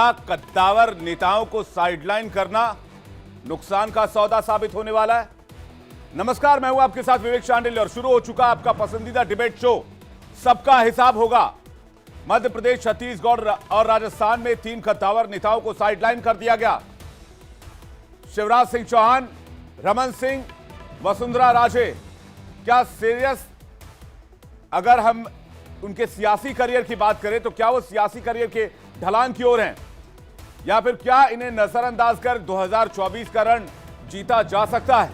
कद्दावर नेताओं को साइडलाइन करना नुकसान का सौदा साबित होने वाला है। नमस्कार, मैं हूं आपके साथ विवेक शांडिल्य और शुरू हो चुका आपका पसंदीदा डिबेट शो सबका हिसाब होगा। मध्य प्रदेश, छत्तीसगढ़ और राजस्थान में 3 कद्दावर नेताओं को साइडलाइन कर दिया गया। शिवराज सिंह चौहान, रमन सिंह, वसुंधरा राजे। क्या सीरियस अगर हम उनके सियासी करियर की बात करें तो क्या वो सियासी करियर के ढलान की ओर हैं, या फिर क्या इन्हें नजरअंदाज कर 2024 का रण जीता जा सकता है?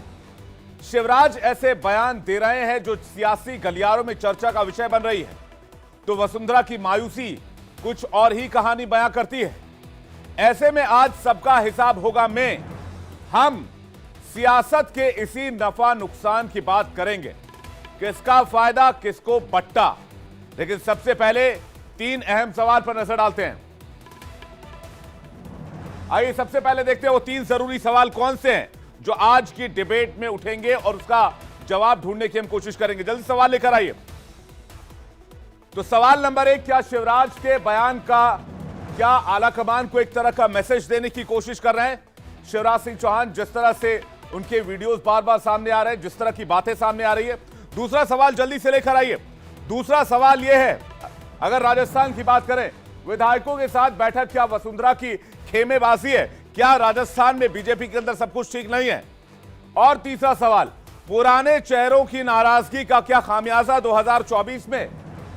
शिवराज ऐसे बयान दे रहे हैं जो सियासी गलियारों में चर्चा का विषय बन रही है, तो वसुंधरा की मायूसी कुछ और ही कहानी बयां करती है। ऐसे में आज सबका हिसाब होगा में हम सियासत के इसी नफा नुकसान की बात करेंगे, किसका फायदा किसको बट्टा। लेकिन सबसे पहले 3 अहम सवाल पर नजर डालते हैं। आइए सबसे पहले देखते हैं वो 3 जरूरी सवाल कौन से हैं जो आज की डिबेट में उठेंगे और उसका जवाब ढूंढने की हम कोशिश करेंगे। जल्दी सवाल लेकर आइए। तो सवाल नंबर 1, क्या शिवराज के बयान का क्या आलाकमान को एक तरह का मैसेज देने की कोशिश कर रहे हैं? शिवराज सिंह चौहान, जिस तरह से उनके वीडियोस बार बार सामने आ रहे हैं, जिस तरह की बातें सामने आ रही है। दूसरा सवाल जल्दी से लेकर आइए। दूसरा सवाल यह है, अगर राजस्थान की बात करें, विधायकों के साथ बैठक क्या वसुंधरा की खेमेबाजी है? क्या राजस्थान में बीजेपी के अंदर सब कुछ ठीक नहीं है? और तीसरा सवाल, पुराने चेहरों की नाराजगी का क्या खामियाजा 2024 में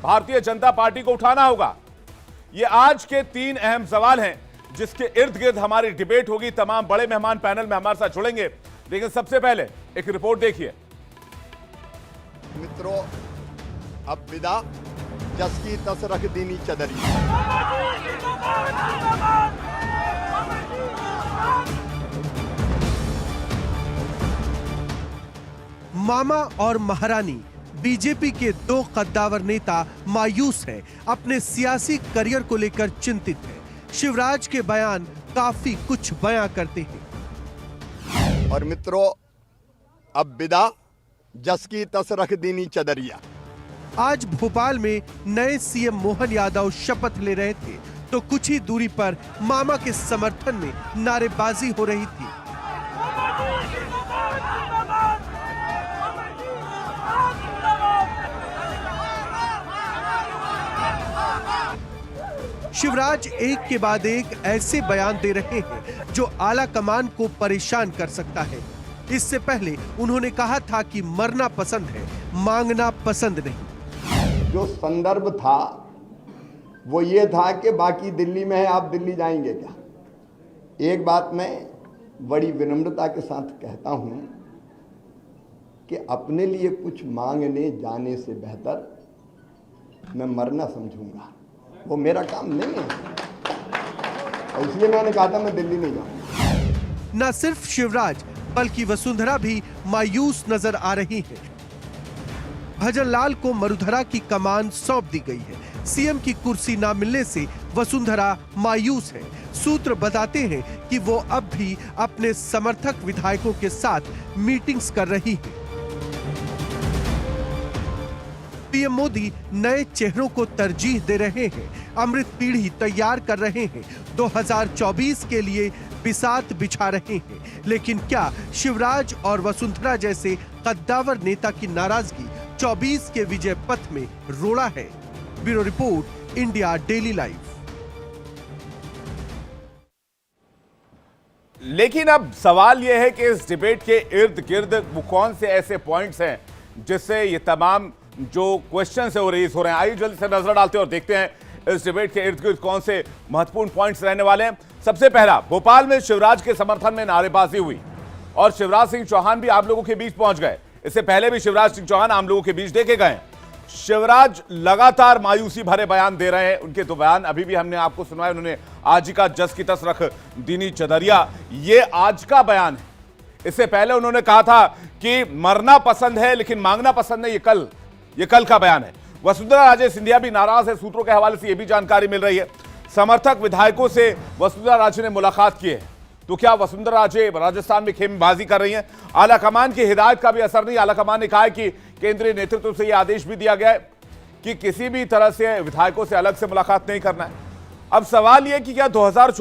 भारतीय जनता पार्टी को उठाना होगा? ये आज के 3 अहम सवाल हैं जिसके इर्द गिर्द हमारी डिबेट होगी। तमाम बड़े मेहमान पैनल में हमारे साथ जुड़ेंगे, लेकिन सबसे पहले एक रिपोर्ट देखिए। मित्रों, अब विदा जस की तस रख दीनी चदरी। मामा और महारानी बीजेपी के 2 कद्दावर नेता मायूस हैं, अपने सियासी करियर को लेकर चिंतित हैं। शिवराज के बयान काफी कुछ बयां करते हैं। और मित्रों, अब विदा जस की तस रख दीनी चदरिया। आज भोपाल में नए सीएम मोहन यादव शपथ ले रहे थे तो कुछ ही दूरी पर मामा के समर्थन में नारेबाजी हो रही थी। शिवराज एक के बाद एक ऐसे बयान दे रहे हैं जो आला कमान को परेशान कर सकता है। इससे पहले उन्होंने कहा था कि मरना पसंद है, मांगना पसंद नहीं। जो संदर्भ था वो ये था कि बाकी दिल्ली में है, आप दिल्ली जाएंगे क्या? एक बात मैं बड़ी विनम्रता के साथ कहता हूं कि अपने लिए कुछ मांगने जाने से बेहतर मैं मरना समझूंगा। वो मेरा काम नहीं है, और इसलिए मैंने कहा था मैं दिल्ली नहीं जाऊंगा। न सिर्फ शिवराज बल्कि वसुंधरा भी मायूस नजर आ रही है। भजनलाल को मरुधरा की कमान सौंप दी गई है। सीएम की कुर्सी ना मिलने से वसुंधरा मायूस है। सूत्र बताते हैं कि वो अब भी अपने समर्थक विधायकों के साथ मीटिंग्स कर रही है। पीएम मोदी नए चेहरों को तरजीह दे रहे हैं, अमृत पीढ़ी तैयार कर रहे हैं, 2024 के लिए बिसात बिछा रहे हैं। लेकिन क्या शिवराज और वसुंधरा जैसे कद्दावर नेता की नाराजगी 24 के विजय पथ में रोड़ा है? Bureau report, India daily live. लेकिन अब सवाल यह है कि इस डिबेट के इर्द गिर्द वो कौन से ऐसे पॉइंट्स हैं जिससे ये तमाम जो क्वेश्चन है वो रेज हो रहे हैं। आइए जल्दी से नजर डालते हैं और देखते हैं इस डिबेट के इर्द गिर्द कौन से महत्वपूर्ण पॉइंट्स रहने वाले हैं। सबसे पहला, भोपाल में शिवराज के समर्थन में नारेबाजी हुई और शिवराज सिंह चौहान भी आम लोगों के बीच पहुंच गए। इससे पहले भी शिवराज सिंह चौहान आम लोगों के बीच देखे गए। शिवराज लगातार मायूसी भरे बयान दे रहे हैं। उनके 2 बयान अभी भी हमने आपको सुनाए। उन्होंने आज का जस की तस रख दीनी चदरिया, ये आज का बयान है। इससे पहले उन्होंने कहा था कि मरना पसंद है लेकिन मांगना पसंद नहीं, ये कल का बयान है। वसुंधरा राजे सिंधिया भी नाराज है। सूत्रों के हवाले से यह भी जानकारी मिल रही है। समर्थक विधायकों से वसुंधरा राजे ने मुलाकात की है। तो क्या वसुंधरा राजे राजस्थान में खेमेबाजी कर रही हैं? आलाकमान की हिदायत का भी असर नहीं। आलाकमान ने कहा है कि केंद्रीय नेतृत्व से यह आदेश भी दिया गया है कि किसी भी तरह से विधायकों से अलग से मुलाकात नहीं करना है। अब सवाल यह कि क्या 2024